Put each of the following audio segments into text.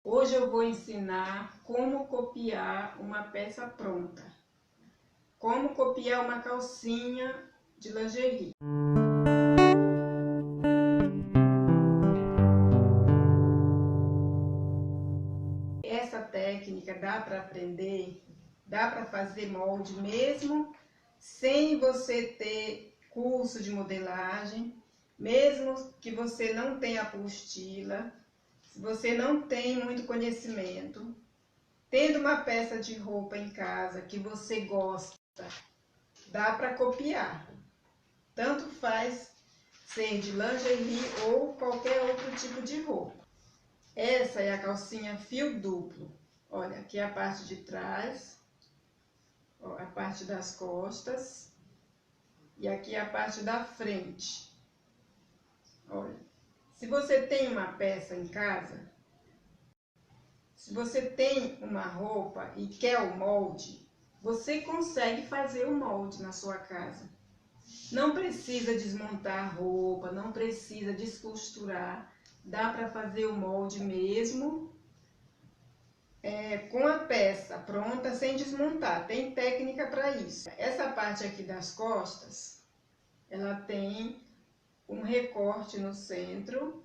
Hoje eu vou ensinar como copiar uma peça pronta. Como copiar uma calcinha de lingerie. Essa técnica dá para aprender, dá para fazer molde mesmo sem você ter curso de modelagem, mesmo que você não tenha apostila, se você não tem muito conhecimento. Tendo uma peça de roupa em casa que você gosta, dá para copiar. Tanto faz ser de lingerie ou qualquer outro tipo de roupa. Essa é a calcinha fio duplo. Olha, aqui é a parte de trás, ó, a parte das costas e aqui é a parte da frente. Olha, se você tem uma peça em casa, se você tem uma roupa e quer o molde, você consegue fazer o molde na sua casa. Não precisa desmontar a roupa, não precisa descosturar. Dá para fazer o molde mesmo com a peça pronta, sem desmontar. Tem técnica para isso. Essa parte aqui das costas, ela tem um recorte no centro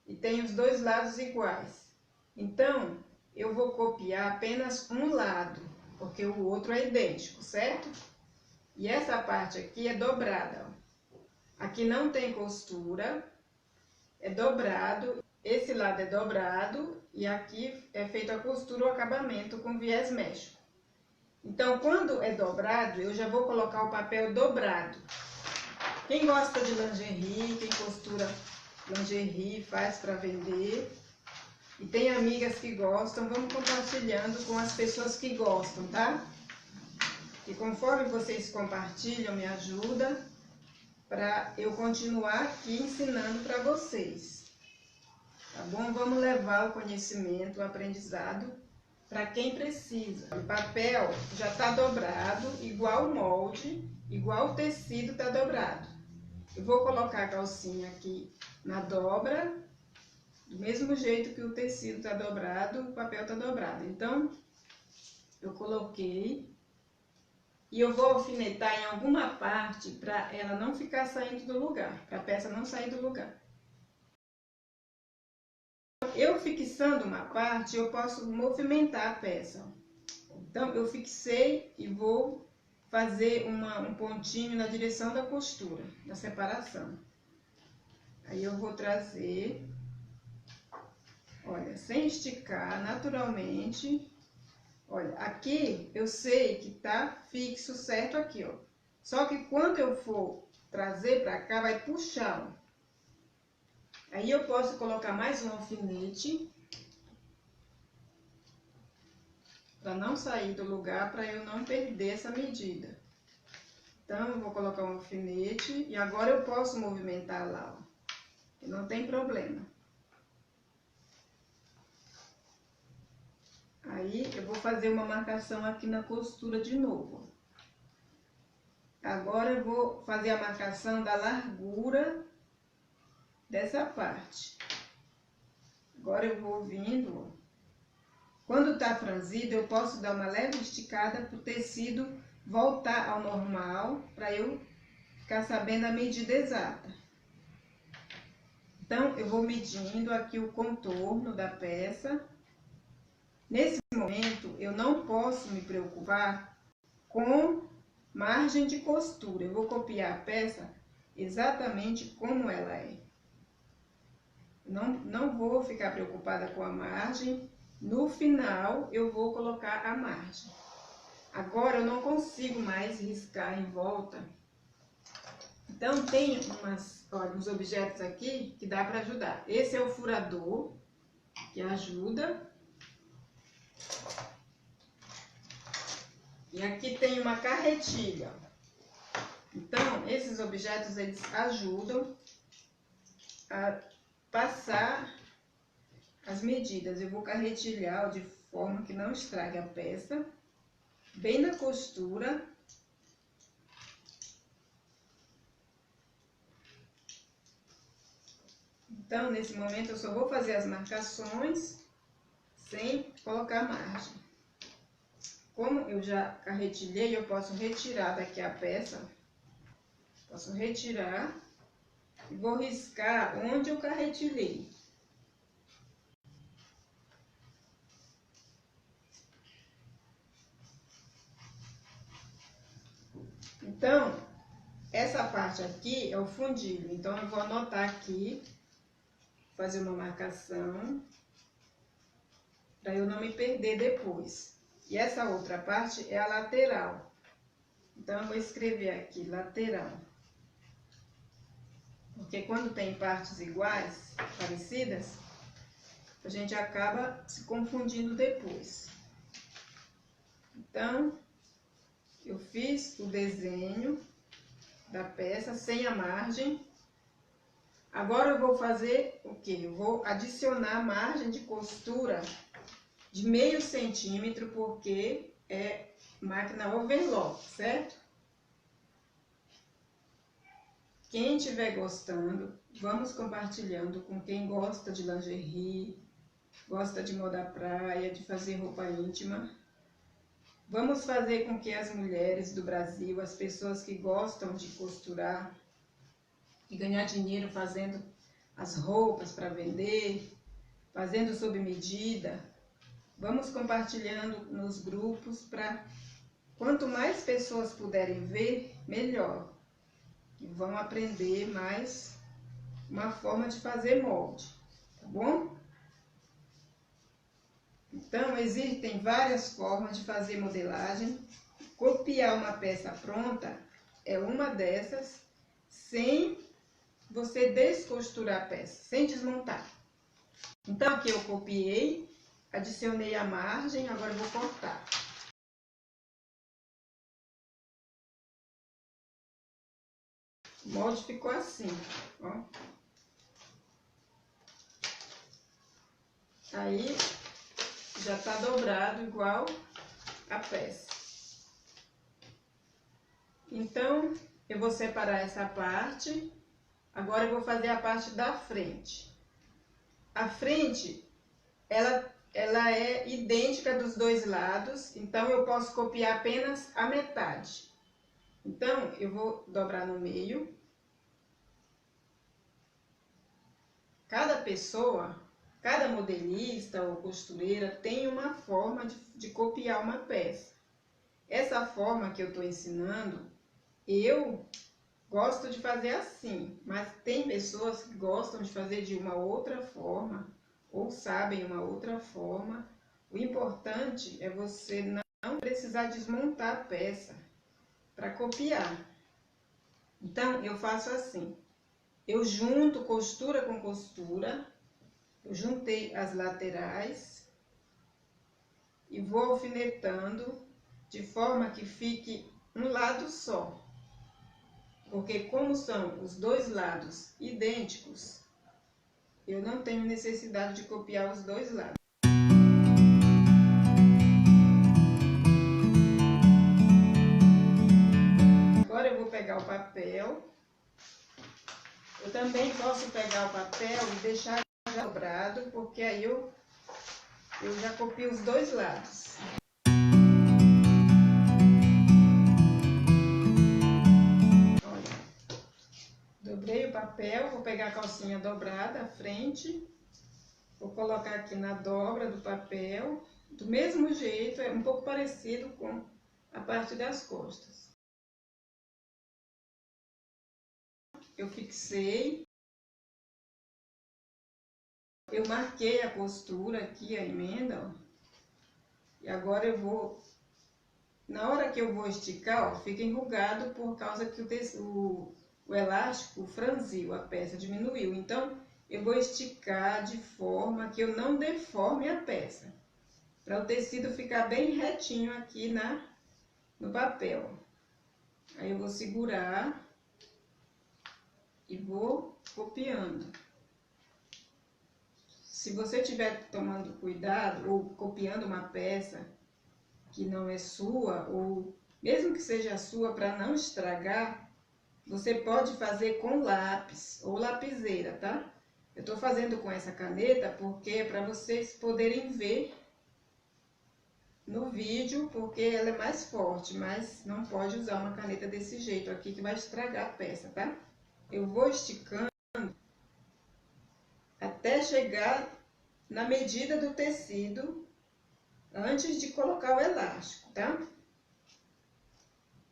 e tem os dois lados iguais. Então, eu vou copiar apenas um lado, porque o outro é idêntico, certo? E essa parte aqui é dobrada, ó. Aqui não tem costura, é dobrado, esse lado é dobrado e aqui é feito a costura, o acabamento com viés médio. Então, quando é dobrado, eu já vou colocar o papel dobrado. Quem gosta de lingerie, quem costura lingerie, faz para vender. E tem amigas que gostam, vamos compartilhando com as pessoas que gostam, tá? E conforme vocês compartilham, me ajuda para eu continuar aqui ensinando para vocês. Tá bom? Vamos levar o conhecimento, o aprendizado para quem precisa. O papel já está dobrado, igual o molde, igual o tecido está dobrado. Eu vou colocar a calcinha aqui na dobra, do mesmo jeito que o tecido está dobrado, o papel está dobrado. Então, eu coloquei e eu vou alfinetar em alguma parte para ela não ficar saindo do lugar, para a peça não sair do lugar. Eu fixando uma parte, eu posso movimentar a peça. Então, eu fixei e vou fazer um pontinho na direção da costura, da separação. Aí eu vou trazer, olha, sem esticar, naturalmente. Olha, aqui eu sei que tá fixo certo aqui, ó. Só que quando eu for trazer pra cá, vai puxar, ó. Aí eu posso colocar mais um alfinete para não sair do lugar, para eu não perder essa medida. Então, eu vou colocar um alfinete e agora eu posso movimentar lá, ó. Não tem problema. Aí, eu vou fazer uma marcação aqui na costura de novo. Agora, eu vou fazer a marcação da largura dessa parte. Agora, eu vou vindo, ó. Quando tá franzido, eu posso dar uma leve esticada para o tecido voltar ao normal, para eu ficar sabendo a medida exata. Então, eu vou medindo aqui o contorno da peça. Nesse momento, eu não posso me preocupar com margem de costura. Eu vou copiar a peça exatamente como ela é. Não vou ficar preocupada com a margem. No final, eu vou colocar a margem. Agora, eu não consigo mais riscar em volta. Então, tem uns objetos aqui que dá para ajudar. Esse é o furador, que ajuda. E aqui tem uma carretilha. Então, esses objetos, eles ajudam a passar as medidas. Eu vou carretilhar de forma que não estrague a peça, bem na costura. Então, nesse momento, eu só vou fazer as marcações sem colocar margem. Como eu já carretilhei, eu posso retirar daqui a peça. Posso retirar e vou riscar onde eu carretilhei. Então, essa parte aqui é o fundilho. Então, eu vou anotar aqui, fazer uma marcação, para eu não me perder depois. E essa outra parte é a lateral. Então, eu vou escrever aqui, lateral. Porque quando tem partes iguais, parecidas, a gente acaba se confundindo depois. Então, eu fiz o desenho da peça sem a margem. Agora eu vou fazer o quê? Eu vou adicionar margem de costura de meio centímetro, porque é máquina overlock, certo? Quem estiver gostando, vamos compartilhando com quem gosta de lingerie, gosta de moda praia, de fazer roupa íntima. Vamos fazer com que as mulheres do Brasil, as pessoas que gostam de costurar e ganhar dinheiro fazendo as roupas para vender, fazendo sob medida, vamos compartilhando nos grupos para quanto mais pessoas puderem ver, melhor. E vão aprender mais uma forma de fazer molde, tá bom? Então, existem várias formas de fazer modelagem. Copiar uma peça pronta é uma dessas, sem você descosturar a peça, sem desmontar. Então, aqui eu copiei, adicionei a margem, agora eu vou cortar. O molde ficou assim, ó. Aí, já tá dobrado igual a peça. Então, eu vou separar essa parte. Agora eu vou fazer a parte da frente. A frente, ela é idêntica dos dois lados, então eu posso copiar apenas a metade. Então, eu vou dobrar no meio. Cada pessoa, cada modelista ou costureira tem uma forma de copiar uma peça. Essa forma que eu estou ensinando, eu gosto de fazer assim, mas tem pessoas que gostam de fazer de uma outra forma, ou sabem uma outra forma. O importante é você não precisar desmontar a peça para copiar. Então, eu faço assim. Eu junto costura com costura, eu juntei as laterais e vou alfinetando de forma que fique um lado só. Porque como são os dois lados idênticos, eu não tenho necessidade de copiar os dois lados. Agora eu vou pegar o papel. Eu também posso pegar o papel e deixar já dobrado, porque aí eu já copio os dois lados. Olha, dobrei o papel, vou pegar a calcinha dobrada à frente, vou colocar aqui na dobra do papel, do mesmo jeito, é um pouco parecido com a parte das costas. Eu fixei, eu marquei a costura aqui, a emenda, ó, e agora eu vou, na hora que eu vou esticar, ó, fica enrugado por causa que o elástico franziu, a peça diminuiu, então eu vou esticar de forma que eu não deforme a peça, para o tecido ficar bem retinho aqui no papel. Aí eu vou segurar e vou copiando. Se você estiver tomando cuidado ou copiando uma peça que não é sua, ou mesmo que seja sua, para não estragar, você pode fazer com lápis ou lapiseira, tá? Eu estou fazendo com essa caneta porque é para vocês poderem ver no vídeo, porque ela é mais forte, mas não pode usar uma caneta desse jeito aqui, que vai estragar a peça, tá? Eu vou esticando até chegar na medida do tecido, antes de colocar o elástico, tá?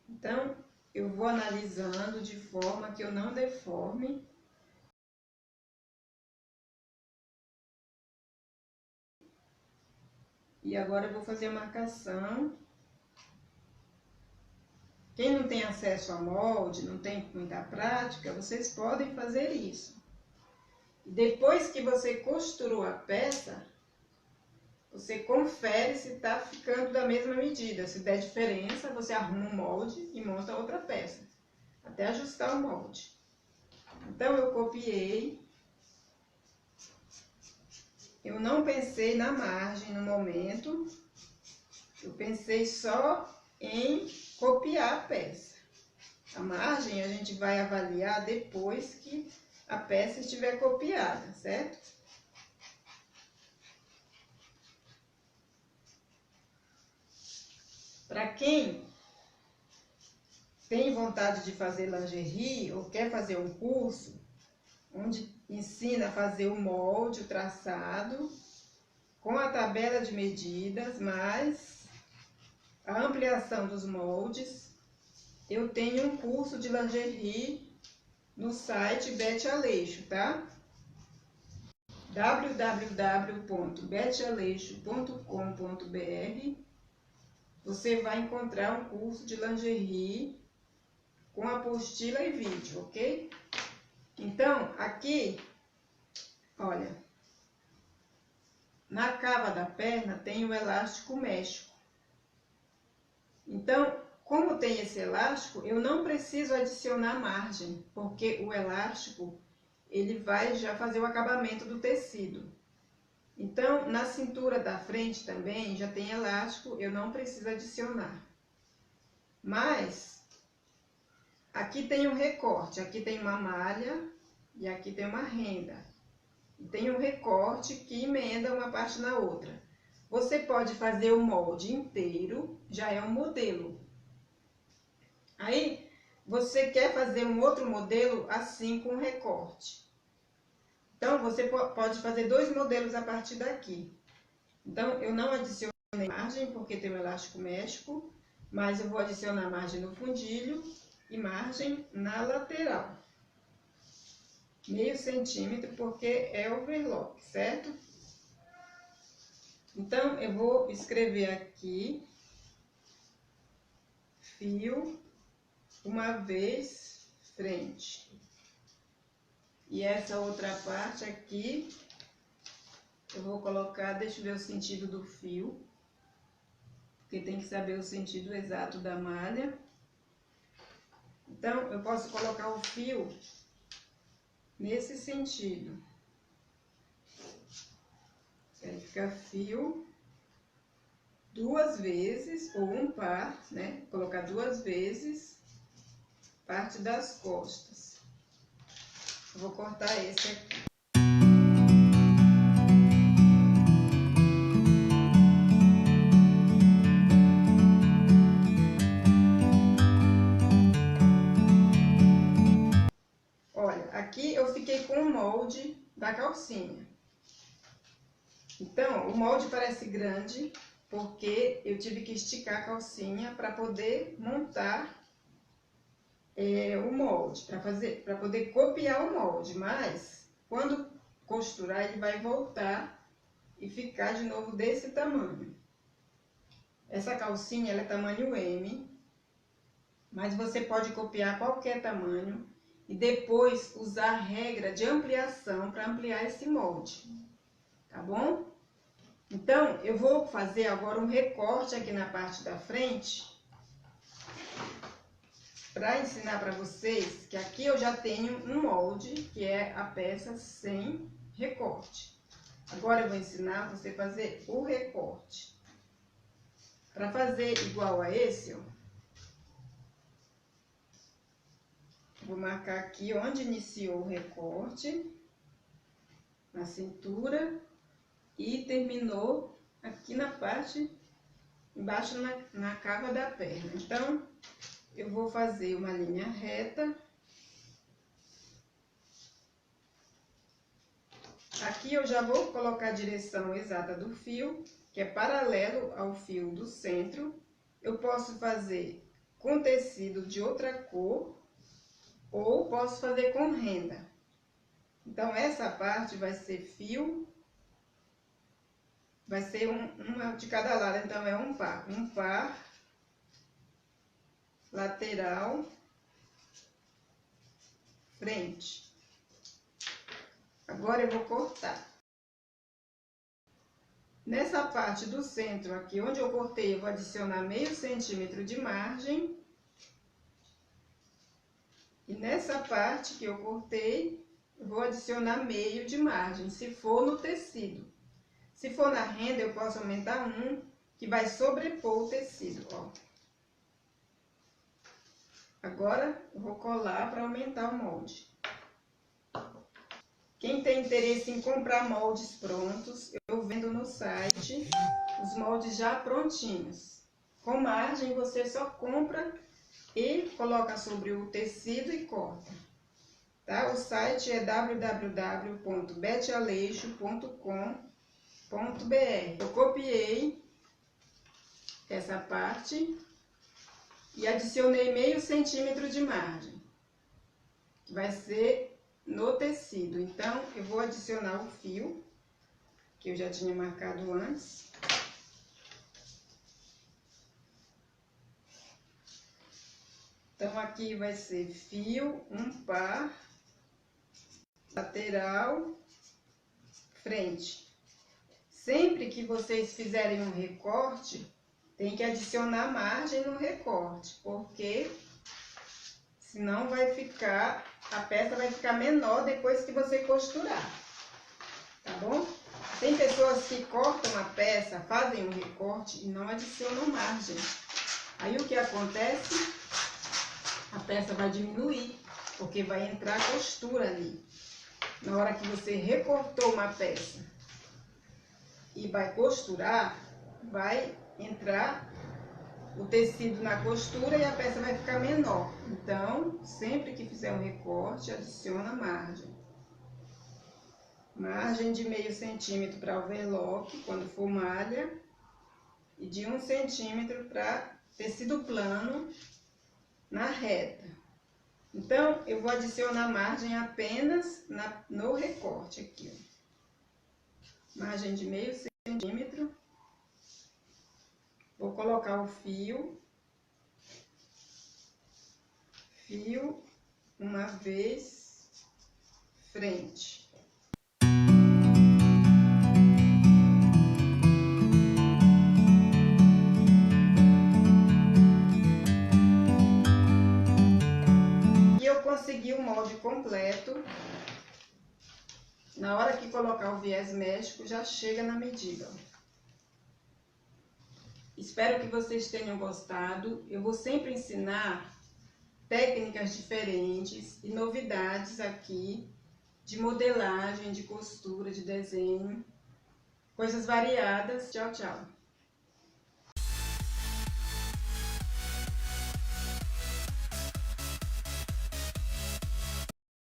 Então, eu vou analisando de forma que eu não deforme. E agora eu vou fazer a marcação. Quem não tem acesso a molde, não tem muita prática, vocês podem fazer isso. Depois que você costurou a peça, você confere se está ficando da mesma medida. Se der diferença, você arruma um molde e monta outra peça, até ajustar o molde. Então, eu copiei. Eu não pensei na margem no momento. Eu pensei só em copiar a peça. A margem a gente vai avaliar depois que a peça estiver copiada, certo? Para quem tem vontade de fazer lingerie ou quer fazer um curso onde ensina a fazer o molde, o traçado, com a tabela de medidas, mais a ampliação dos moldes, eu tenho um curso de lingerie no site Bete Aleixo, tá? www.betealeixo.com.br. Você vai encontrar um curso de lingerie com apostila e vídeo, ok? Então, aqui, olha, na cava da perna tem o elástico méxico. Então, como tem esse elástico, eu não preciso adicionar margem, porque o elástico, ele vai já fazer o acabamento do tecido. Então, na cintura da frente também já tem elástico, eu não preciso adicionar. Mas, aqui tem um recorte, aqui tem uma malha e aqui tem uma renda. E tem um recorte que emenda uma parte na outra. Você pode fazer o molde inteiro, já é um modelo. Aí, você quer fazer um outro modelo assim com recorte. Então, você pode fazer dois modelos a partir daqui. Então, eu não adicionei margem, porque tem o elástico méxico, mas eu vou adicionar margem no fundilho e margem na lateral. Meio centímetro, porque é overlock, certo? Então, eu vou escrever aqui, fio, uma vez, frente. E essa outra parte aqui, eu vou colocar, deixa eu ver o sentido do fio, porque tem que saber o sentido exato da malha. Então, eu posso colocar o fio nesse sentido. Aí fica fio duas vezes, ou um par, né? Colocar duas vezes, parte das costas. Eu vou cortar esse aqui. Olha, aqui eu fiquei com o molde da calcinha. Então, o molde parece grande, porque eu tive que esticar a calcinha para poder montar o molde, para poder copiar o molde. Mas, quando costurar, ele vai voltar e ficar de novo desse tamanho. Essa calcinha, ela é tamanho M, mas você pode copiar qualquer tamanho e depois usar a regra de ampliação para ampliar esse molde, tá bom? Então, eu vou fazer agora um recorte aqui na parte da frente, para ensinar para vocês que aqui eu já tenho um molde, que é a peça sem recorte. Agora eu vou ensinar você a fazer o recorte. Para fazer igual a esse, ó, vou marcar aqui onde iniciou o recorte, na cintura, e terminou aqui na parte embaixo na cava da perna. Então, eu vou fazer uma linha reta. Aqui eu já vou colocar a direção exata do fio, que é paralelo ao fio do centro. Eu posso fazer com tecido de outra cor, ou posso fazer com renda. Então, essa parte vai ser fio, vai ser uma de cada lado, então é um par, lateral, frente. Agora eu vou cortar. Nessa parte do centro aqui, onde eu cortei, eu vou adicionar meio centímetro de margem. E nessa parte que eu cortei, eu vou adicionar meio de margem, se for no tecido. Se for na renda, eu posso aumentar um, que vai sobrepor o tecido, ó. Agora, eu vou colar para aumentar o molde. Quem tem interesse em comprar moldes prontos, eu vendo no site os moldes já prontinhos. Com margem, você só compra e coloca sobre o tecido e corta. Tá? O site é www.betialeixo.com.br. Eu copiei essa parte e adicionei meio centímetro de margem, que vai ser no tecido. Então, eu vou adicionar o fio, que eu já tinha marcado antes. Então, aqui vai ser fio, um par, lateral, frente. Sempre que vocês fizerem um recorte, tem que adicionar margem no recorte, porque senão vai ficar, a peça vai ficar menor depois que você costurar, tá bom? Tem pessoas que cortam a peça, fazem um recorte e não adicionam margem. Aí o que acontece? A peça vai diminuir, porque vai entrar costura ali. Na hora que você recortou uma peça e vai costurar, vai entrar o tecido na costura e a peça vai ficar menor. Então, sempre que fizer um recorte, adiciona margem. Margem de meio centímetro para overlock, quando for malha, e de 1 centímetro para tecido plano na reta. Então, eu vou adicionar margem apenas no recorte aqui, ó. Margem de meio centímetro. Vou colocar o fio, uma vez, frente. E eu consegui o molde completo. Na hora que colocar o viés médico, já chega na medida, ó. Espero que vocês tenham gostado. Eu vou sempre ensinar técnicas diferentes e novidades aqui de modelagem, de costura, de desenho, coisas variadas. Tchau, tchau!